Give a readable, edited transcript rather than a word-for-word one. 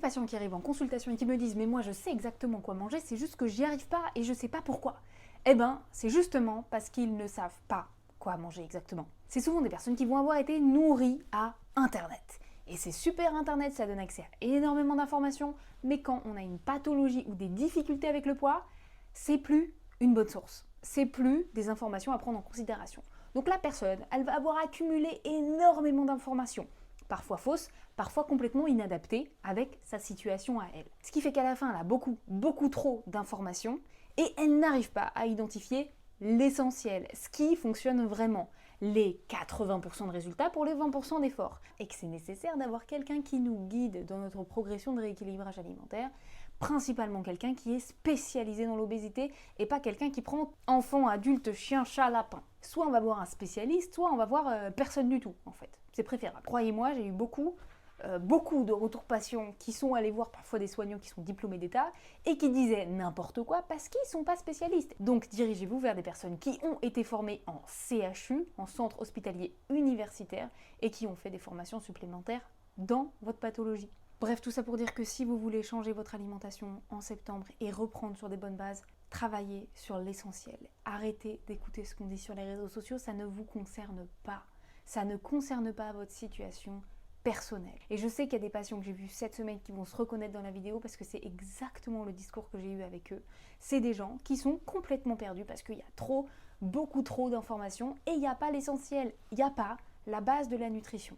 patients qui arrivent en consultation et qui me disent « mais moi je sais exactement quoi manger, c'est juste que j'y arrive pas et je sais pas pourquoi ». Eh ben, c'est justement parce qu'ils ne savent pas quoi manger exactement. C'est souvent des personnes qui vont avoir été nourries à Internet. Et c'est super Internet, ça donne accès à énormément d'informations, mais quand on a une pathologie ou des difficultés avec le poids, c'est plus une bonne source. C'est plus des informations à prendre en considération. Donc la personne, elle va avoir accumulé énormément d'informations, parfois fausses, parfois complètement inadaptées avec sa situation à elle. Ce qui fait qu'à la fin, elle a beaucoup trop d'informations et elle n'arrive pas à identifier l'essentiel, ce qui fonctionne vraiment, les 80% de résultats pour les 20% d'efforts. Et que c'est nécessaire d'avoir quelqu'un qui nous guide dans notre progression de rééquilibrage alimentaire, principalement quelqu'un qui est spécialisé dans l'obésité et pas quelqu'un qui prend enfant, adulte, chien, chat, lapin. Soit on va voir un spécialiste, soit on va voir personne du tout en fait. C'est préférable. Croyez-moi, j'ai eu beaucoup de retours patients qui sont allés voir parfois des soignants qui sont diplômés d'État et qui disaient n'importe quoi parce qu'ils ne sont pas spécialistes. Donc dirigez-vous vers des personnes qui ont été formées en CHU, en centre hospitalier universitaire, et qui ont fait des formations supplémentaires dans votre pathologie. Bref, tout ça pour dire que si vous voulez changer votre alimentation en septembre et reprendre sur des bonnes bases, travaillez sur l'essentiel. Arrêtez d'écouter ce qu'on dit sur les réseaux sociaux, ça ne vous concerne pas. Ça ne concerne pas votre situation personnelle. Et je sais qu'il y a des patients que j'ai vus cette semaine qui vont se reconnaître dans la vidéo parce que c'est exactement le discours que j'ai eu avec eux. C'est des gens qui sont complètement perdus parce qu'il y a beaucoup trop d'informations et il n'y a pas l'essentiel. Il n'y a pas la base de la nutrition.